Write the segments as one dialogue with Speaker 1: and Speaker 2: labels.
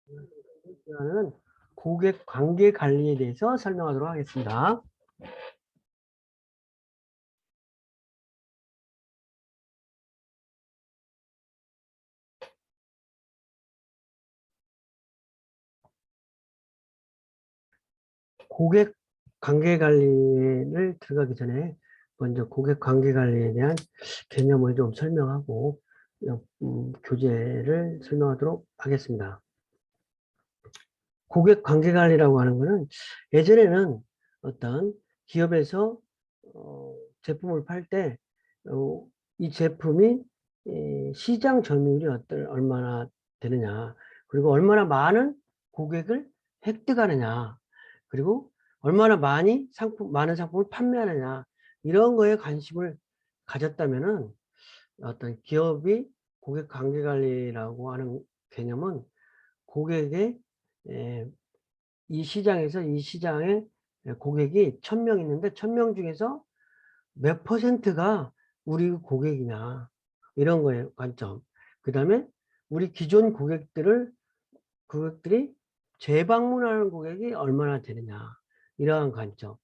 Speaker 1: 시간은 고객 관계 관리에 대해서 설명하도록 하겠습니다. 고객 관계 관리를 들어가기 전에 먼저 고객 관계 관리에 대한 개념을 좀 설명하고 교재를 설명하도록 하겠습니다. 고객 관계 관리라고 하는 것은 예전에는 어떤 기업에서 제품을 팔 때 이 제품이 시장 점유율이 얼마나 되느냐, 그리고 얼마나 많은 고객을 획득하느냐, 그리고 얼마나 많은 상품을 판매하느냐, 이런 거에 관심을 가졌다면은 어떤 기업이 고객 관계 관리라고 하는 개념은 고객의 이 시장에 고객이 1000명 있는데 1000명 중에서 몇 퍼센트가 우리 고객이냐, 이런 거예요, 관점. 그 다음에 우리 기존 고객들이 재방문하는 고객이 얼마나 되느냐, 이러한 관점.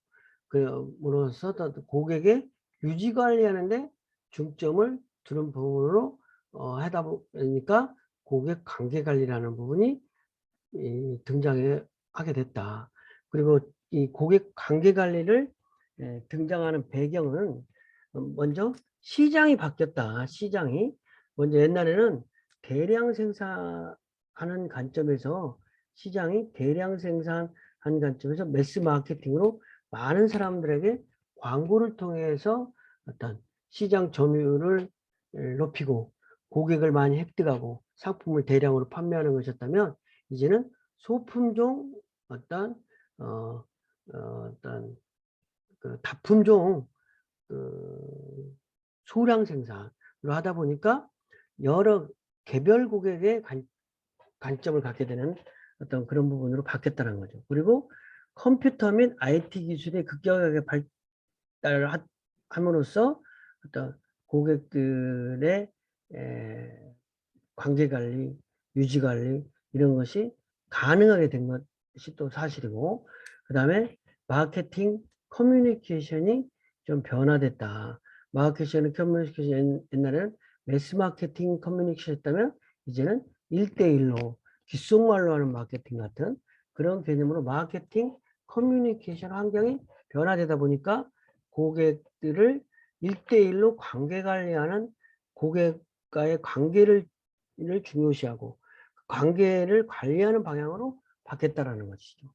Speaker 1: 그로서 고객의 유지 관리하는데 중점을 두는 부분으로 하다 보니까 고객 관계 관리라는 부분이 등장하게 됐다. 그리고 이 고객 관계 관리를 등장하는 배경은 먼저 시장이 바뀌었다. 시장이 먼저 옛날에는 대량 생산하는 관점에서 시장이 대량 생산한 관점에서 매스 마케팅으로 많은 사람들에게 광고를 통해서 어떤 시장 점유율을 높이고 고객을 많이 획득하고 상품을 대량으로 판매하는 것이었다면, 이제는 소품종 어, 어떤 다품종 소량 생산을 하다 보니까 여러 개별 고객의 관점을 갖게 되는 어떤 그런 부분으로 바뀌었다는 거죠. 그리고 컴퓨터 및 IT 기술이 급격하게 발달을 함으로써 어떤 고객들의 관계 관리, 유지 관리, 이런 것이 가능하게 된 것이 또 사실이고, 그 다음에 마케팅 커뮤니케이션이 좀 변화됐다. 마케팅 커뮤니케이션 옛날에는 매스 마케팅 커뮤니케이션 했다면 이제는 1대1로 귓속말로 하는 마케팅 같은 그런 개념으로 마케팅 커뮤니케이션 환경이 변화되다 보니까 고객들을 1대1로 관계 관리하는, 고객과의 관계를 중요시하고 관계를 관리하는 방향으로 바뀌었다라는 것이죠.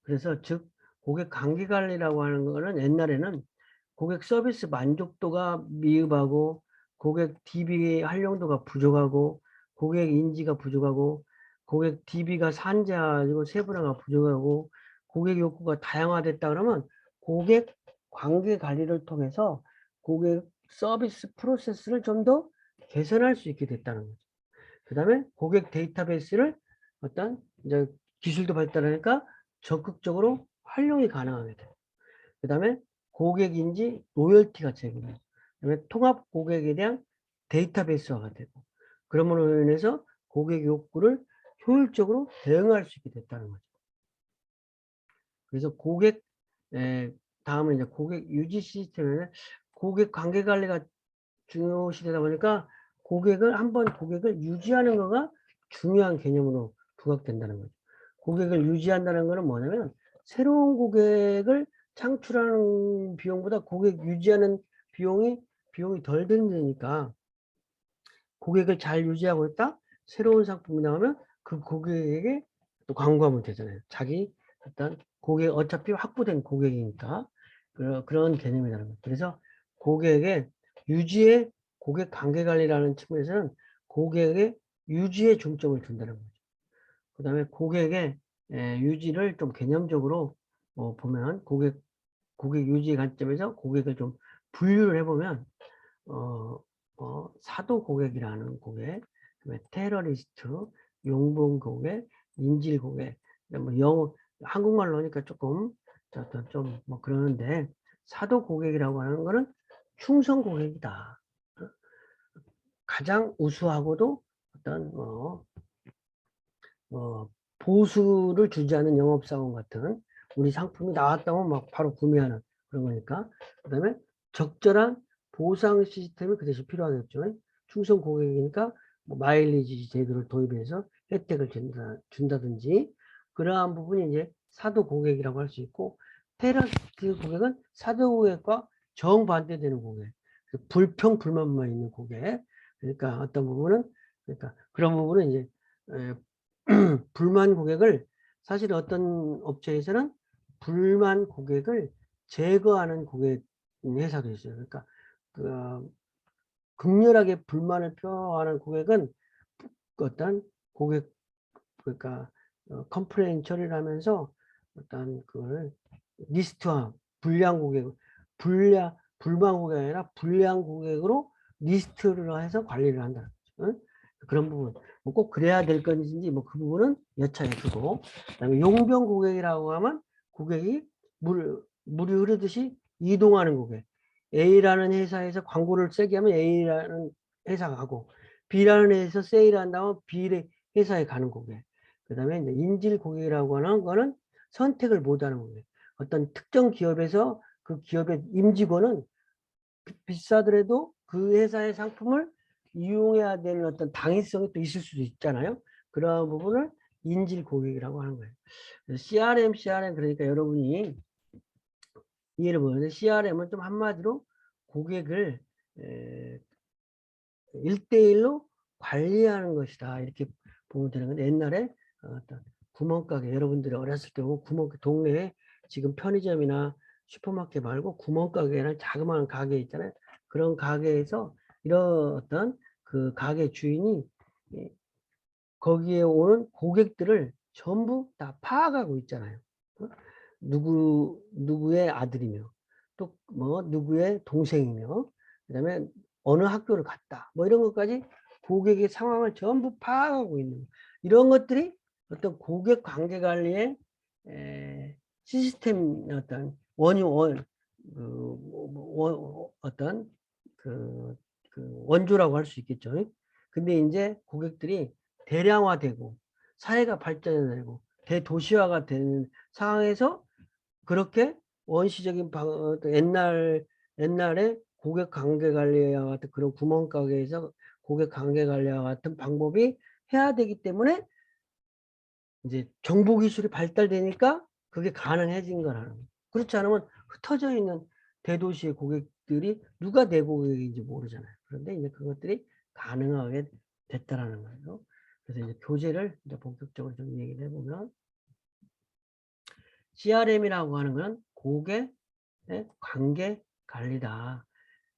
Speaker 1: 그래서 즉 고객 관계 관리라고 하는 거는 옛날에는 고객 서비스 만족도가 미흡하고 고객 DB 활용도가 부족하고 고객 인지가 부족하고 고객 DB가 산재하고 세분화가 부족하고 고객 욕구가 다양화됐다 그러면 고객 관계 관리를 통해서 고객 서비스 프로세스를 좀 더 개선할 수 있게 됐다는 거죠. 그 다음에 고객 데이터베이스를 어떤 이제 기술도 발달하니까 적극적으로 활용이 가능하게 돼요. 그 다음에 고객인지 로열티가 제공돼요. 그 다음에 통합 고객에 대한 데이터베이스화가 되고, 그러므로 인해서 고객 욕구를 효율적으로 대응할 수 있게 됐다는 거죠. 그래서 다음은 이제 고객 유지 시스템에 고객 관계 관리가 중요시되다 보니까 한번 고객을 유지하는 거가 중요한 개념으로 부각된다는 거죠. 고객을 유지한다는 거는 뭐냐면 새로운 고객을 창출하는 비용보다 고객 유지하는 비용이 덜 드니까 고객을 잘 유지하고 있다. 새로운 상품이 나오면 그 고객에게 또 광고하면 되잖아요. 자기 어떤 고객 어차피 확보된 고객이니까 그런 개념이라는 거예요. 그래서 고객의 유지의 고객 관계 관리라는 측면에서는 고객의 유지에 중점을 둔다는 거죠. 그 다음에 고객의 유지를 좀 개념적으로 보면 고객 유지 관점에서 고객을 좀 분류를 해보면 사도 고객이라는 고객, 그다음에 테러리스트, 용본 고객, 인질 고객, 뭐 한국말로 하니까 조금 좀 뭐 그러는데, 사도 고객이라고 하는 거는 충성 고객이다. 가장 우수하고도 어떤 보수를 주지 않는 영업사원 같은 우리 상품이 나왔다면 막 바로 구매하는 그런 거니까. 그 다음에 적절한 보상 시스템이 그 대신 필요하겠죠. 충성 고객이니까 뭐 마일리지 제도를 도입해서 혜택을 준다든지 그러한 부분이 이제 사도 고객이라고 할 수 있고, 테러스 고객은 사도 고객과 정반대되는 고객, 불평 불만만 있는 고객. 그러니까 어떤 부분은, 그러니까 그런 부분은 이제 불만 고객을, 사실 어떤 업체에서는 불만 고객을 제거하는 고객 회사도 있어요. 그러니까 그 극렬하게 불만을 표하는 고객은 어떤 고객, 그러니까 컴플레인 처리를 하면서 어떤 그걸 리스트화, 불량 고객, 불만 고객이 아니라 불량 고객으로 리스트를 해서 관리를 한다. 그런 부분. 뭐 꼭 그래야 될 건지 뭐 그 부분은 여차에 두고. 그다음에 용병 고객이라고 하면 고객이 물이 흐르듯이 이동하는 고객. A라는 회사에서 광고를 세게 하면 A라는 회사가 가고, B라는 회사에서 세일한다면 B 회사에 가는 고객. 그 다음에 이제 인질 고객이라고 하는 거는 선택을 못하는 고객. 어떤 특정 기업에서 그 기업의 임직원은 비싸더라도 그 회사의 상품을 이용해야 되는 어떤 당위성이 또 있을 수도 있잖아요. 그런 부분을 인질 고객이라고 하는 거예요. CRM 그러니까 여러분이 이해를 보는데, CRM은 좀 한마디로 고객을 1대1로 관리하는 것이다. 이렇게 보면 되는 건데, 옛날에 어떤 구멍가게, 여러분들이 어렸을 때 보면 동네에 지금 편의점이나 슈퍼마켓 말고 구멍가게나 자그마한 가게 있잖아요. 그런 가게에서 이런 어떤 그 가게 주인이 거기에 오는 고객들을 전부 다 파악하고 있잖아요. 누구의 아들이며, 또 뭐 누구의 동생이며, 그다음에 어느 학교를 갔다, 뭐 이런 것까지 고객의 상황을 전부 파악하고 있는, 이런 것들이 어떤 고객 관계 관리의 시스템, 어떤 어떤 그 원조라고 할 수 있겠죠. 근데 이제 고객들이 대량화되고 사회가 발전되고 대도시화가 되는 상황에서 그렇게 원시적인 옛날에 고객 관계 관리와 같은 그런 구멍가게에서 고객 관계 관리와 같은 방법이 해야 되기 때문에 이제 정보 기술이 발달되니까 그게 가능해진 거라는 거예요. 그렇지 않으면 흩어져 있는 대도시의 고객들이 누가 내 고객인지 모르잖아요. 그런데 이제 그것들이 가능하게 됐다라는 거예요. 그래서 이제 교재를 이제 본격적으로 좀 얘기를 해보면, CRM이라고 하는 건 고객 관계 관리다.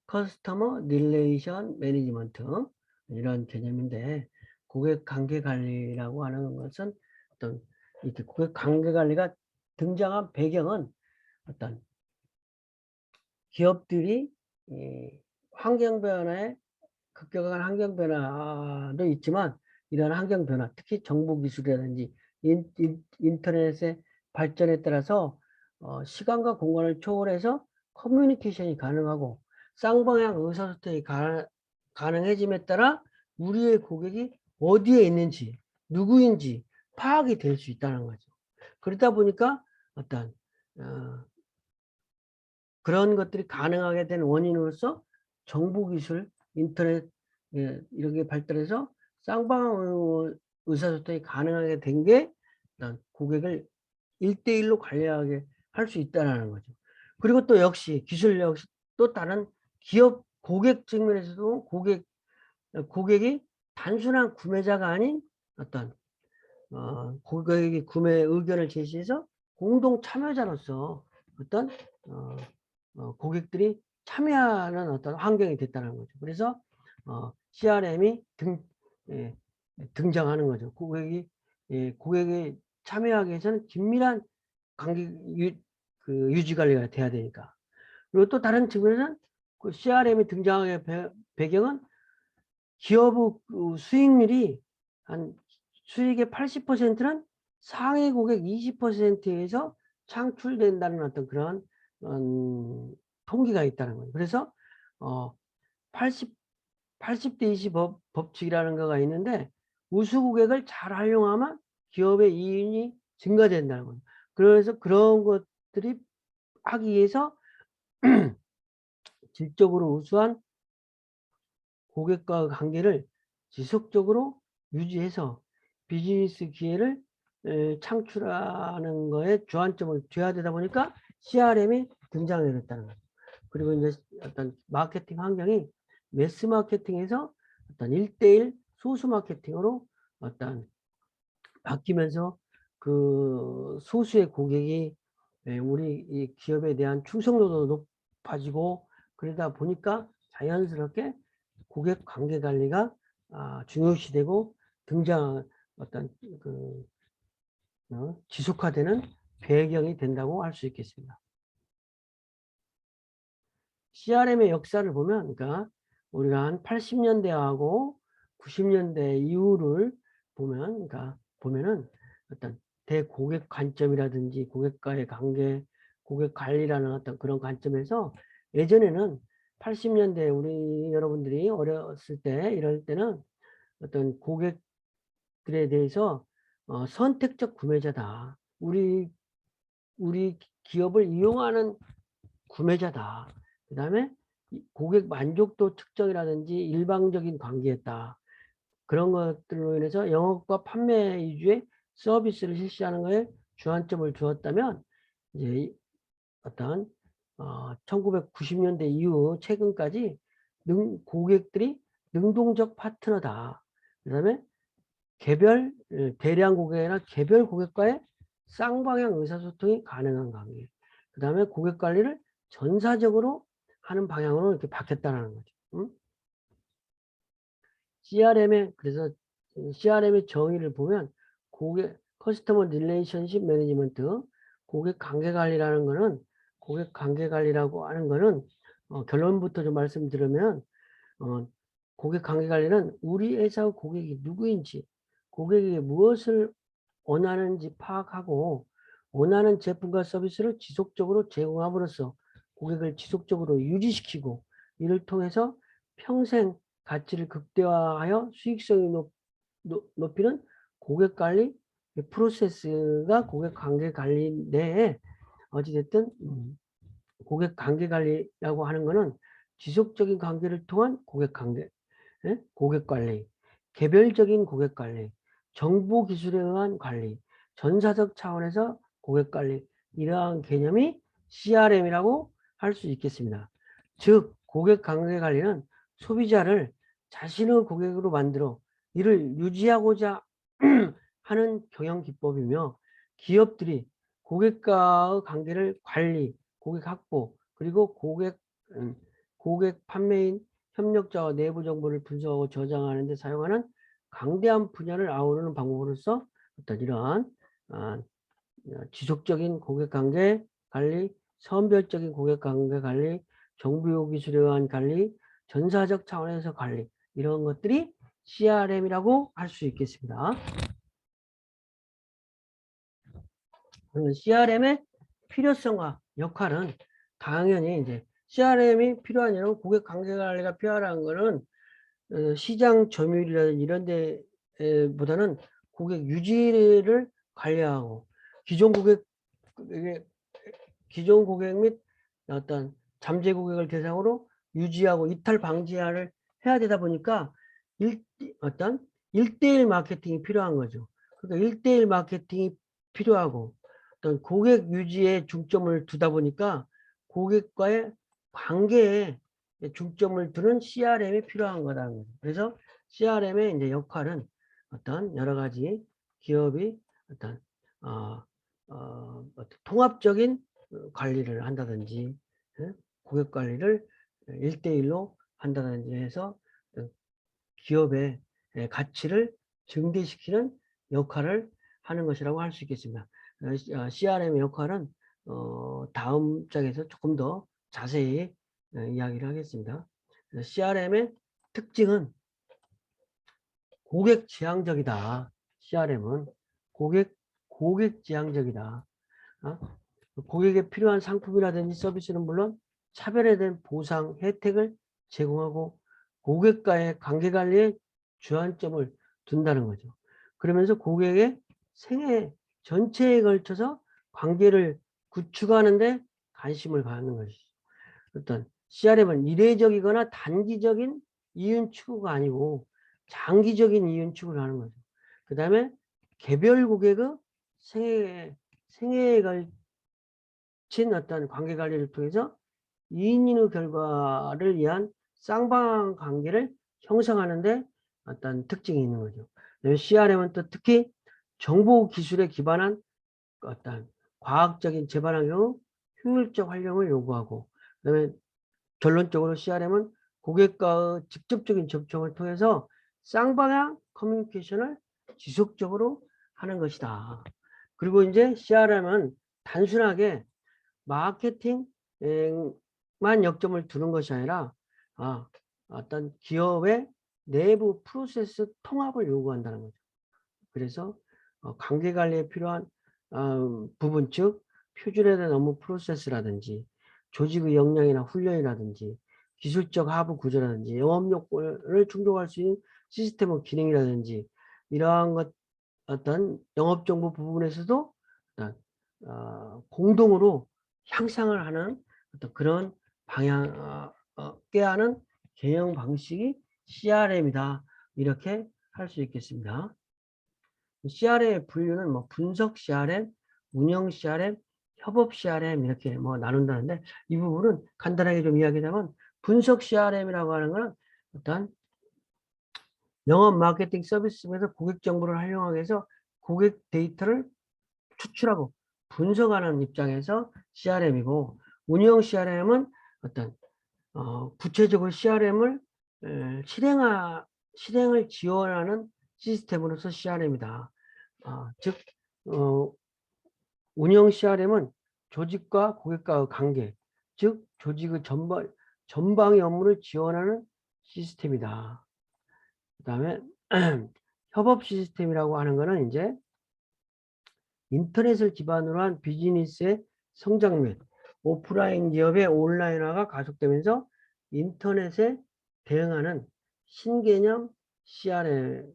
Speaker 1: 커스터머 릴레이션 매니지먼트, 이런 개념인데, 고객 관계 관리라고 하는 것은 어떤 이렇게 고객 관계 관리가 등장한 배경은 어떤 기업들이 환경 변화에 급격한 환경 변화도 있지만, 이런 환경 변화, 특히 정보 기술이라든지 인터넷의 발전에 따라서 시간과 공간을 초월해서 커뮤니케이션이 가능하고 쌍방향 의사소통이 가능해짐에 따라 우리의 고객이 어디에 있는지 누구인지 파악이 될 수 있다는 거죠. 그러다 보니까 어떤 그런 것들이 가능하게 된 원인으로서 정보기술, 인터넷, 이런 게 발달해서 쌍방향 의사소통이 가능하게 된 게 고객을 1대1로 관리하게 할 수 있다는 거죠. 그리고 또 역시 기술 역시 또 다른 기업 고객 측면에서도 고객이 단순한 구매자가 아닌 어떤 고객이 구매 의견을 제시해서 공동 참여자로서 어떤 고객들이 참여하는 어떤 환경이 됐다는 거죠. 그래서 CRM이 등장하는 거죠. 고객이 참여하기 위해서는 긴밀한 관계 유지 관리가 돼야 되니까. 그리고 또 다른 측면에서는 그 CRM이 등장하게 배경은 기업의 수익률이 수익의 80%는 상위 고객 20%에서 창출된다는 어떤 그런 통계가 있다는 거예요. 그래서 80대 20 법칙이라는 거가 있는데, 우수 고객을 잘 활용하면 기업의 이윤이 증가된다는 거죠. 그래서 그런 것들이 하기 위해서 질적으로 우수한 고객과 관계를 지속적으로 유지해서 비즈니스 기회를 창출하는 거에 주안점을 둬야 되다 보니까 CRM이 등장하게 됐다는 거죠. 그리고 이제 어떤 마케팅 환경이 매스 마케팅에서 어떤 1대1 소수 마케팅으로 어떤 바뀌면서 그 소수의 고객이 우리 이 기업에 대한 충성도도 높아지고 그러다 보니까 자연스럽게 고객 관계 관리가 중요시되고 등장 어떤 그 지속화되는 배경이 된다고 할 수 있겠습니다. CRM의 역사를 보면, 그러니까 우리가 한 80년대하고 90년대 이후를 보면, 그러니까 보면은 어떤 대고객 관점이라든지 고객과의 관계, 고객 관리라는 어떤 그런 관점에서 예전에는 80년대 우리 여러분들이 어렸을 때 이럴 때는 어떤 고객들에 대해서 선택적 구매자다. 우리 기업을 이용하는 구매자다. 그 다음에 고객 만족도 측정이라든지 일방적인 관계였다. 그런 것들로 인해서 영업과 판매 위주의 서비스를 실시하는 것에 주안점을 두었다면 이제 어떤 1990년대 이후 최근까지 고객들이 능동적 파트너다. 그 다음에 개별 대량 고객이나 개별 고객과의 쌍방향 의사소통이 가능한 관계. 그 다음에 고객 관리를 전사적으로 하는 방향으로 이렇게 바뀌었다는 거죠. 그래서 CRM의 정의를 보면 커스터머 릴레이션십 매니지먼트, 고객 관계 관리라는 거는 고객 관계 관리라고 하는 거는 결론부터 좀 말씀드리면 고객 관계 관리는 우리 회사의 고객이 누구인지, 고객에게 무엇을 원하는지 파악하고 원하는 제품과 서비스를 지속적으로 제공함으로써 고객을 지속적으로 유지시키고 이를 통해서 평생 가치를 극대화하여 수익성을 높이는 고객 관리 프로세스가 고객 관계 관리 내에 어찌됐든 고객 관계 관리라고 하는 것은 지속적인 관계를 통한 고객 관계, 고객 관리, 개별적인 고객 관리, 정보 기술에 의한 관리, 전사적 차원에서 고객 관리, 이러한 개념이 CRM이라고 할 수 있겠습니다. 즉 고객 관계 관리는 소비자를 자신의 고객으로 만들어 이를 유지하고자 하는 경영 기법이며 기업들이 고객과의 관계를 관리, 고객 확보, 그리고 고객 판매인 협력자와 내부 정보를 분석하고 저장하는 데 사용하는 강대한 분야를 아우르는 방법으로서 어떤 이러한 지속적인 고객관계 관리, 선별적인 고객관계 관리, 정보 기술에 의한 관리, 전사적 차원에서 관리, 이런 것들이 CRM이라고 할 수 있겠습니다. CRM의 필요성과 역할은 당연히 이제 CRM이 필요한 이런 고객 관계 관리가 필요하다는 거는 시장 점유율이라든지 이런 데보다는 고객 유지를 관리하고 기존 고객 및 어떤 잠재 고객을 대상으로 유지하고 이탈 방지를 해야 되다 보니까 어떤 1대1 마케팅이 필요한 거죠. 그러니까 1대1 마케팅이 필요하고 어떤 고객 유지에 중점을 두다 보니까 고객과의 관계에 중점을 두는 CRM이 필요한 거라는 거죠. 그래서 CRM의 이제 역할은 어떤 여러 가지 기업이 어떤 통합적인 관리를 한다든지 고객 관리를 1대1로 한다든지 해서 기업의 가치를 증대시키는 역할을 하는 것이라고 할 수 있겠습니다. CRM의 역할은 다음 장에서 조금 더 자세히 이야기를 하겠습니다. CRM의 특징은 고객 지향적이다. CRM은 고객 지향적이다. 고객에 필요한 상품이라든지 서비스는 물론 차별화된 보상, 혜택을 제공하고 고객과의 관계관리에 주안점을 둔다는 거죠. 그러면서 고객의 생애 전체에 걸쳐서 관계를 구축하는데 관심을 갖는 것이죠. 어떤 CRM은 이례적이거나 단기적인 이윤 추구가 아니고 장기적인 이윤 추구를 하는 거죠. 그 다음에 개별 고객의 생애에 걸친 어떤 관계 관리를 통해서 이인의 결과를 위한 쌍방 관계를 형성하는데 어떤 특징이 있는 거죠. CRM은 또 특히 정보 기술에 기반한 어떤 과학적인 재반의 경우 효율적 활용을 요구하고, 그다음에 결론적으로 CRM은 고객과의 직접적인 접촉을 통해서 쌍방향 커뮤니케이션을 지속적으로 하는 것이다. 그리고 이제 CRM은 단순하게 마케팅만 역점을 두는 것이 아니라 어떤 기업의 내부 프로세스 통합을 요구한다는 거죠. 그래서 관계관리에 필요한 부분, 즉 표준화된 업무 프로세스라든지 조직의 역량이나 훈련이라든지 기술적 하부 구조라든지 영업용을 충족할 수 있는 시스템의 기능이라든지 이러한 것, 어떤 영업정보 부분에서도 어떤 공동으로 향상을 하는 어떤 그런 방향, 꾀하는 경영 방식이 CRM이다. 이렇게 할 수 있겠습니다. CRM의 분류는 뭐 분석 CRM, 운영 CRM, 협업 CRM 이렇게 뭐 나눈다는데, 이 부분은 간단하게 좀 이야기하면 분석 CRM이라고 하는 것은 어떤 영업 마케팅 서비스에서 고객 정보를 활용하기 위해서 고객 데이터를 추출하고 분석하는 입장에서 CRM이고, 운영 CRM은 어떤 구체적으로 CRM을 실행을 지원하는 시스템으로서 CRM이다. 즉 운영 CRM은 조직과 고객과의 관계, 즉 조직의 전방의 업무를 지원하는 시스템이다. 그 다음에 협업 시스템이라고 하는 것은 이제 인터넷을 기반으로 한 비즈니스의 성장 및 오프라인 기업의 온라인화가 가속되면서 인터넷에 대응하는 신개념 CRM인데,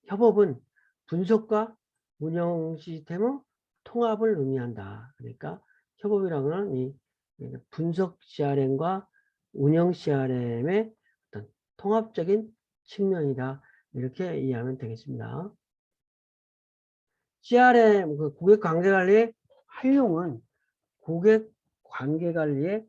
Speaker 1: 협업은 분석과 운영 시스템의 통합을 의미한다. 그러니까 협업이라는 건 이 분석 CRM과 운영 CRM의 어떤 통합적인 측면이다. 이렇게 이해하면 되겠습니다. CRM, 그 고객 관계 관리의 활용은 고객 관계 관리에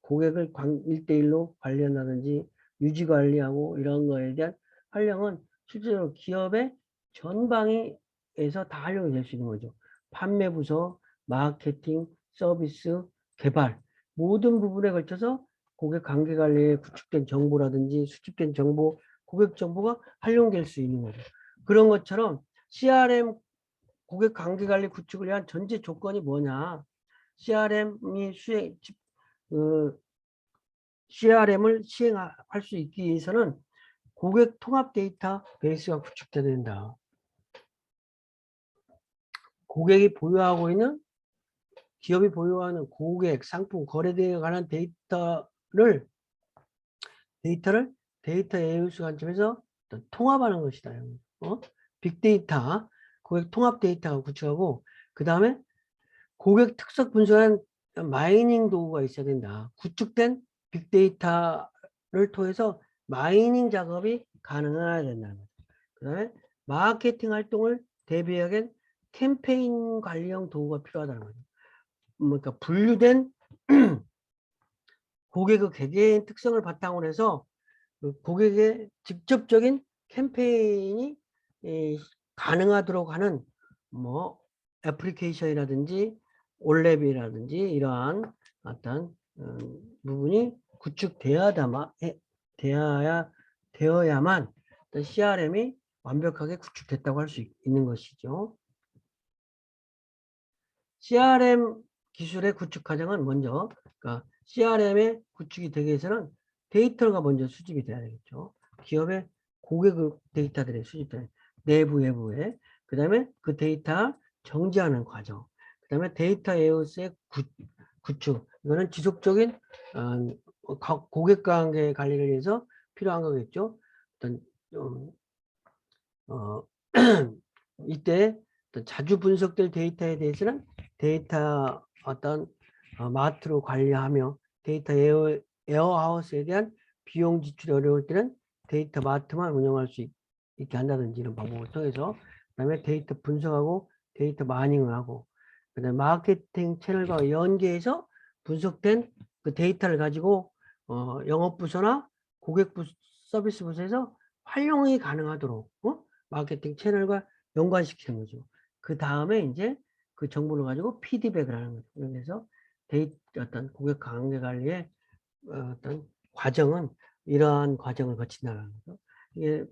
Speaker 1: 고객을 1대1로 관리한다든지 유지 관리하고 이런 거에 대한 활용은 실제로 기업의 전방위에서 다 활용이 될 수 있는 거죠. 판매 부서, 마케팅, 서비스, 개발 모든 부분에 걸쳐서 고객 관계 관리에 구축된 정보라든지 수집된 정보, 고객 정보가 활용될 수 있는 거죠. 그런 것처럼 CRM 고객 관계 관리 구축을 위한 전제 조건이 뭐냐? CRM이 CRM을 시행할 수 있기 위해서는 고객 통합 데이터 베이스가 구축돼야 된다. 고객이 보유하고 있는, 기업이 보유하는 고객, 상품, 거래 등에 관한 데이터를 데이터 AUS 관점에서 통합하는 것이다. 빅데이터, 고객 통합 데이터가 구축하고, 그 다음에 고객 특성 분석한 마이닝 도구가 있어야 된다. 구축된 빅데이터를 통해서 마이닝 작업이 가능해야 된다는 거죠. 그 다음에 마케팅 활동을 대비하기 캠페인 관리형 도구가 필요하다는 거죠. 그러니까 분류된 고객의 개개인 특성을 바탕으로 해서 고객의 직접적인 캠페인이 가능하도록 하는 뭐 애플리케이션이라든지 올랩이라든지 이러한 어떤 부분이 되어야만 CRM이 완벽하게 구축됐다고 할 수 있는 것이죠. CRM 기술의 구축 과정은 먼저, 그러니까 CRM의 구축이 되기 위해서는 데이터가 먼저 수집이 돼야 되겠죠. 기업의 고객 데이터들이 수집돼요. 내부, 외부에. 그 다음에 그 데이터 정지하는 과정. 그 다음에 데이터 웨어스의 구축. 이거는 지속적인 고객 관계 관리를 위해서 필요한 거겠죠. 어떤 이때 자주 분석될 데이터에 대해서는 데이터 어떤 마트로 관리하며 데이터 에어하우스에 대한 비용 지출이 어려울 때는 데이터 마트만 운영할 수 있게 한다든지 이런 방법을 통해서 그다음에 데이터 분석하고 데이터 마이닝을 하고 그다음에 마케팅 채널과 연계해서 분석된 그 데이터를 가지고 영업부서나 고객부 서비스 부서에서 활용이 가능하도록 마케팅 채널과 연관시키는 거죠. 그 다음에 이제 그 정보를 가지고 피드백을 하는 거죠. 그래서 어떤 고객 관계 관리의 어떤 과정은 이러한 과정을 거친다는 거죠. 이게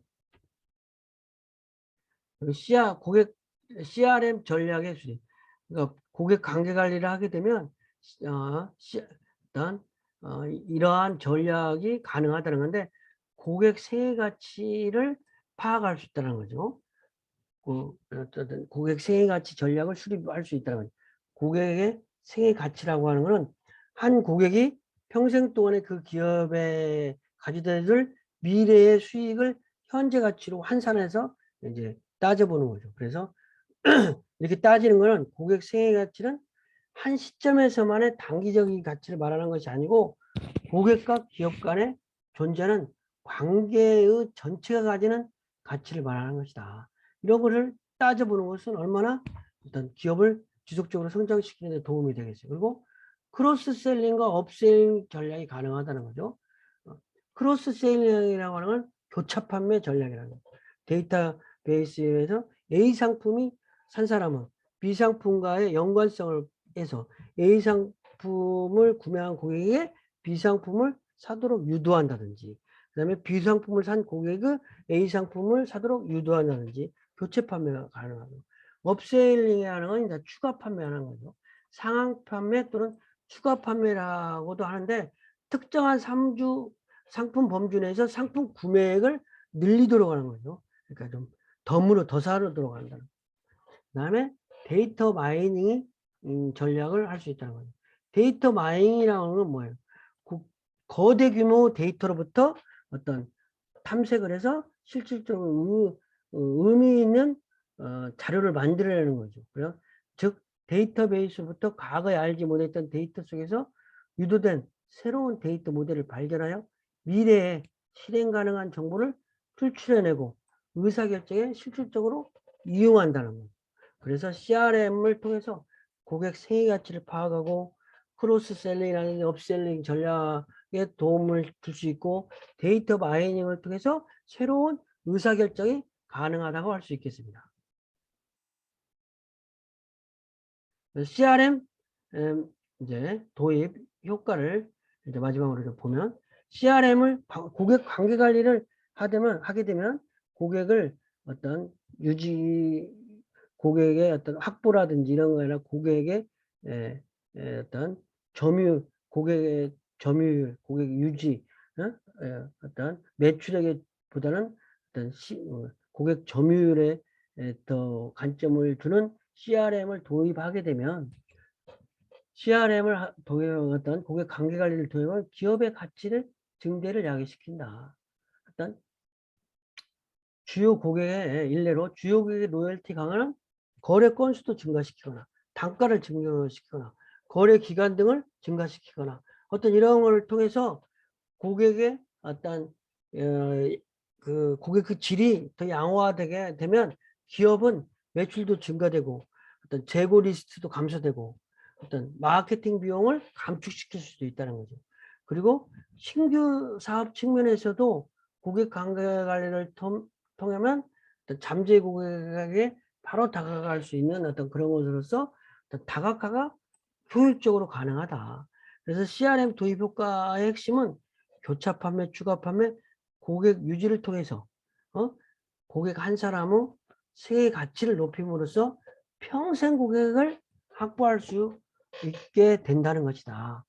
Speaker 1: CRM 전략의 수립. 그러니까 고객 관계 관리를 하게 되면 어떤 이러한 전략이 가능하다는 건데 고객 생애 가치를 파악할 수 있다는 거죠. 어떤 고객 생애 가치 전략을 수립할 수 있다는 거죠. 고객의 생애 가치라고 하는 것은 한 고객이 평생 동안에 그 기업에 가져다 줄 미래의 수익을 현재 가치로 환산해서 이제 따져보는 거죠. 그래서 이렇게 따지는 거는 고객 생애 가치는 한 시점에서만의 단기적인 가치를 말하는 것이 아니고 고객과 기업 간에 존재하는 관계의 전체가 가지는 가치를 말하는 것이다. 이런 것을 따져보는 것은 얼마나 어떤 기업을 지속적으로 성장시키는 데 도움이 되겠어요. 그리고 크로스셀링과 업셀링 전략이 가능하다는 거죠. 크로스셀링이라고 하는 건 교차 판매 전략이라는 거죠. 데이터베이스에서 A 상품이 산 사람은 B 상품과의 연관성을 해서 A 상품을 구매한 고객에게 B 상품을 사도록 유도한다든지 그 다음에 B 상품을 산 고객은 A 상품을 사도록 유도한다든지 교체 판매가 가능하고 업세일링이라는 건 이제 추가 판매하는 거죠. 상한 판매 또는 추가 판매라고도 하는데 특정한 상품 범주 내에서 상품 구매액을 늘리도록 하는 거죠. 그러니까 좀 더 사도록 한다는 거죠. 그 다음에 데이터 마이닝이 전략을 할 수 있다는 거죠. 데이터 마이닝이라는 건 뭐예요? 거대 규모 데이터로부터 어떤 탐색을 해서 실질적으로 의미 있는 자료를 만들어내는 거죠. 그래요? 즉 데이터베이스부터 과거에 알지 못했던 데이터 속에서 유도된 새로운 데이터 모델을 발견하여 미래에 실행 가능한 정보를 출출해내고 의사결정에 실질적으로 이용한다는 거죠. 그래서 CRM을 통해서 고객 생애 가치를 파악하고 크로스셀링이라는 업셀링 전략에 도움을 줄 수 있고 데이터 마이닝을 통해서 새로운 의사결정이 가능하다고 할 수 있겠습니다. CRM 이제 도입 효과를 이제 마지막으로 좀 보면 CRM을 고객 관계 관리를 하게 되면 고객을 어떤 고객의 어떤 확보라든지 이런 거 아니라 고객의 어떤 고객의 점유율, 고객 유지, 어떤 매출액보다는 어떤 고객 점유율에 더 관점을 두는 CRM을 도입하게 되면 CRM을 도입한 고객 관계 관리를 도입하면 기업의 가치를 증대를 야기시킨다. 어떤 주요 고객의 일례로 주요 고객의 로열티 강화는 거래 건수도 증가시키거나 단가를 증가시키거나 거래 기간 등을 증가시키거나 어떤 이런 걸 통해서 고객의 어떤 그 고객 그 질이 더 양호화되게 되면 기업은 매출도 증가되고 어떤 재고 리스트도 감소되고 어떤 마케팅 비용을 감축시킬 수도 있다는 거죠. 그리고 신규 사업 측면에서도 고객 관계 관리를 통하면 어떤 잠재 고객에게 바로 다가갈 수 있는 어떤 그런 것으로서 어떤 다각화가 효율적으로 가능하다. 그래서 CRM 도입 효과의 핵심은 교차 판매, 추가 판매, 고객 유지를 통해서 고객 한 사람의 생애 가치를 높임으로써 평생 고객을 확보할 수 있게 된다는 것이다.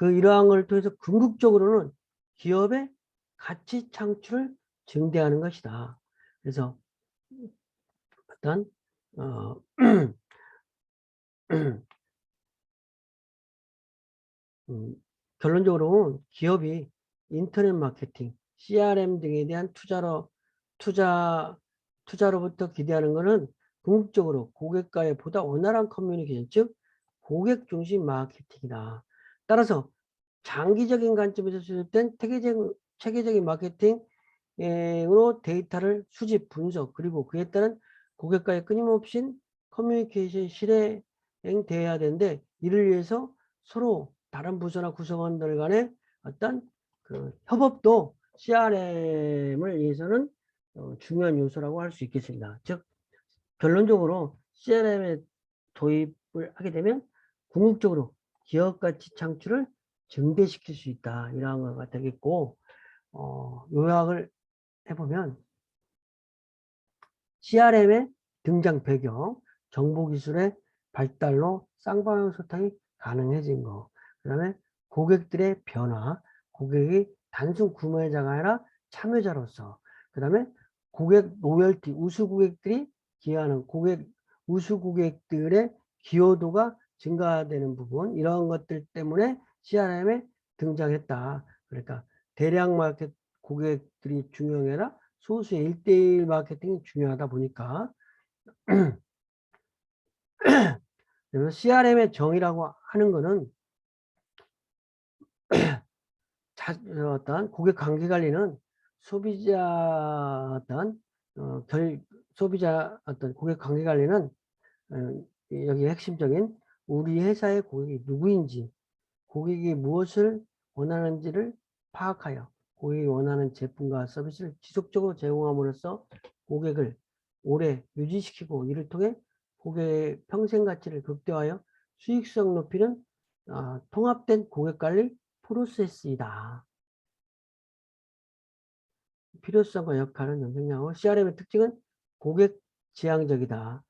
Speaker 1: 이러한 걸 통해서 궁극적으로는 기업의 가치 창출을 증대하는 것이다. 그래서 어떤 결론적으로 기업이 인터넷 마케팅, CRM 등에 대한 투자 투자로부터 기대하는 것은 궁극적으로 고객과의 보다 원활한 커뮤니케이션, 즉 고객 중심 마케팅이다. 따라서 장기적인 관점에서 수립된 체계적인 마케팅으로 데이터를 수집, 분석, 그리고 그에 따른 고객과의 끊임없이 커뮤니케이션이 실행되어야 되는데, 이를 위해서 서로 다른 부서나 구성원들 간의 어떤 그 협업도 CRM을 위해서는 중요한 요소라고 할 수 있겠습니다. 즉 결론적으로 CRM에 도입을 하게 되면 궁극적으로 기업 가치 창출을 증대시킬 수 있다, 이러한 거가 되겠고, 요약을 해보면 CRM의 등장 배경, 정보기술의 발달로 쌍방향 소통이 가능해진 거, 그 다음에 고객들의 변화, 고객이 단순 구매자가 아니라 참여자로서, 그 다음에 고객 로열티, 우수 고객들이 기여하는 우수 고객들의 기여도가 증가되는 부분, 이런 것들 때문에 CRM에 등장했다. 그러니까 대량 마켓 고객들이 중요한 게 아니라 소수의 1대1 마케팅이 중요하다 보니까 그래서 CRM의 정의라고 하는 거는 어떤 고객 관계 관리는 소비자 어떤 고객 관계 관리는 여기 핵심적인 우리 회사의 고객이 누구인지, 고객이 무엇을 원하는지를 파악하여 고객이 원하는 제품과 서비스를 지속적으로 제공함으로써 고객을 오래 유지시키고, 이를 통해 고객의 평생 가치를 극대화하여 수익성 높이는 통합된 고객관리 프로세스이다. 필요성과 역할은 영향하고, CRM의 특징은 고객 지향적이다.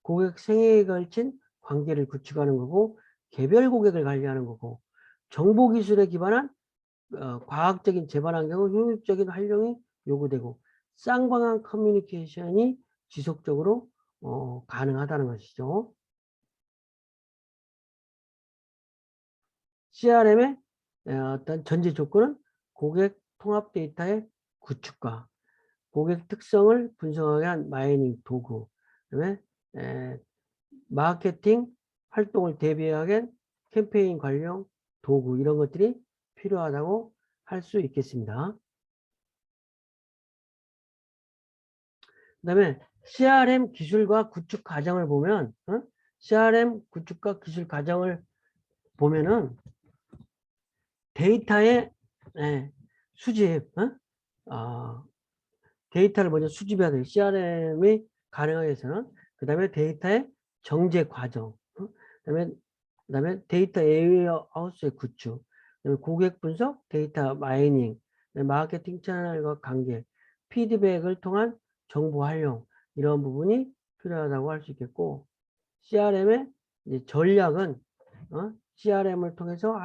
Speaker 1: 고객 생애에 걸친 관계를 구축하는 거고, 개별 고객을 관리하는 거고, 정보기술에 기반한 과학적인 재반 환경은 효율적인 활용이 요구되고, 쌍방향 커뮤니케이션이 지속적으로 가능하다는 것이죠. CRM의 어떤 전제 조건은 고객 통합 데이터의 구축과 고객 특성을 분석하게 한 마이닝 도구, 그다음에 마케팅 활동을 대비하게 한 캠페인 관련 도구, 이런 것들이 필요하다고 할 수 있겠습니다. 그 다음에 CRM 기술과 구축 과정을 보면, CRM 구축과 기술 과정을 보면은 데이터의 수집, 데이터를 먼저 수집해야 돼요. CRM이 가능하기 위해서는. 그 다음에 데이터의 정제 과정, 그다음에 데이터 웨어하우스의 구축, 그다음에 고객 분석, 데이터 마이닝, 마케팅 채널과 관계, 피드백을 통한 정보 활용, 이런 부분이 필요하다고 할 수 있겠고, CRM의 전략은 CRM을 통해서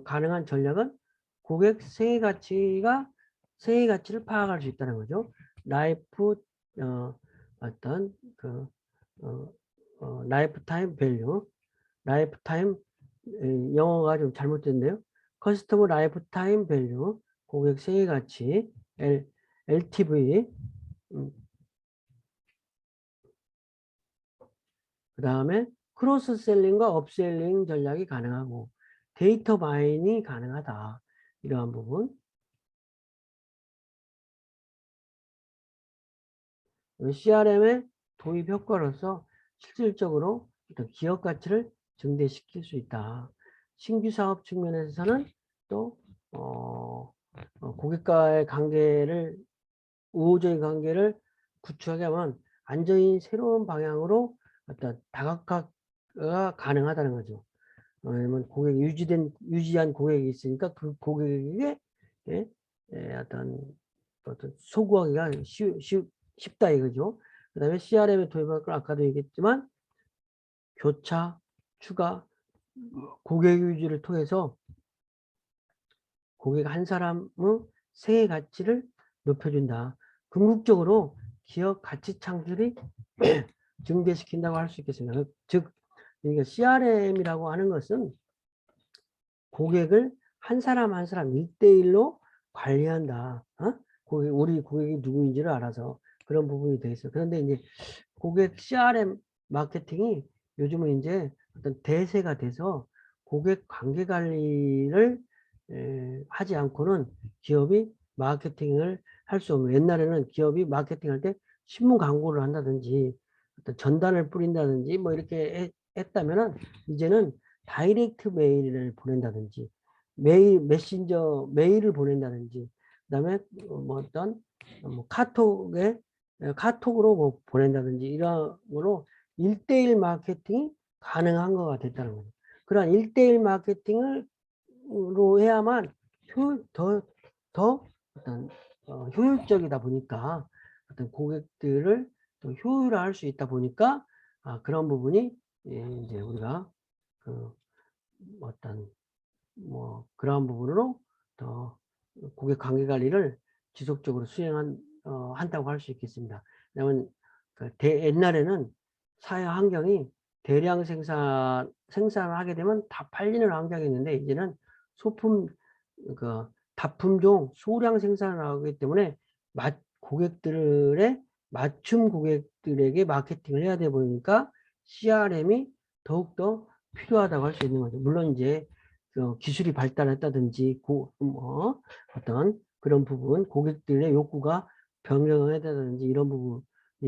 Speaker 1: 가능한 전략은 고객 생애 가치를 파악할 수 있다는 거죠. 라이프 어떤 라이프타임 밸류, 라이프타임, 영어가 좀 잘못됐네요. 커스터머 라이프타임 밸류, 고객 생애 가치, LTV, 그 다음에 크로스 셀링과 업셀링 전략이 가능하고, 데이터 마이닝이 가능하다, 이러한 부분. CRM의 도입 효과로서 실질적으로 어떤 기업 가치를 증대시킬 수 있다. 신규 사업 측면에서는 또 고객과의 관계를, 우호적인 관계를 구축하게 하면 안정인 새로운 방향으로 어떤 다각화가 가능하다는 거죠. 왜냐면 유지한 고객이 있으니까 그 고객에게 어떤 소구하기가 쉽다 이거죠. 그 다음에 CRM에 도입할 건 아까도 얘기했지만 교차, 추가, 고객 유지를 통해서 고객 한 사람의 생애 가치를 높여준다. 궁극적으로 기업 가치 창출이 증대시킨다고 할 수 있겠습니다. 즉, 그러니까 CRM이라고 하는 것은 고객을 한 사람 한 사람 1대1로 관리한다. 우리 고객이 누구인지를 알아서 그런 부분이 되어 있어요. 그런데 이제 고객 CRM 마케팅이 요즘은 이제 어떤 대세가 돼서 고객 관계 관리를 하지 않고는 기업이 마케팅을 할 수 없는, 옛날에는 기업이 마케팅할 때 신문 광고를 한다든지 어떤 전단을 뿌린다든지 뭐 이렇게 했다면은 이제는 다이렉트 메일을 보낸다든지 메일 메신저 메일을 보낸다든지 그다음에 뭐 어떤 뭐 카톡으로 뭐 보낸다든지 이런 거로 1대1 마케팅이 가능한 거가 됐다는 거죠. 그러한 1대1 마케팅으로 해야만 더 어떤 효율적이다 보니까 어떤 고객들을 또 효율화할 수 있다 보니까 그런 부분이 이제 우리가 그 어떤 뭐 그러한 부분으로 더 고객 관계 관리를 지속적으로 한다고 할 수 있겠습니다. 왜냐하면 옛날에는 사회 환경이 대량 생산을 하게 되면 다 팔리는 환경이었는데 이제는 소품 다품종 소량 생산을 하기 때문에 고객들의 맞춤 고객들에게 마케팅을 해야 되다 보니까 CRM이 더욱더 필요하다고 할 수 있는 거죠. 물론 이제 기술이 발달했다든지 어떤 그런 부분 고객들의 욕구가 변경했다든지 이런 부분이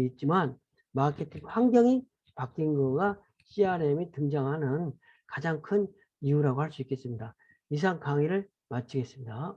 Speaker 1: 있지만 마케팅 환경이 바뀐 거가 CRM이 등장하는 가장 큰 이유라고 할 수 있겠습니다. 이상 강의를 마치겠습니다.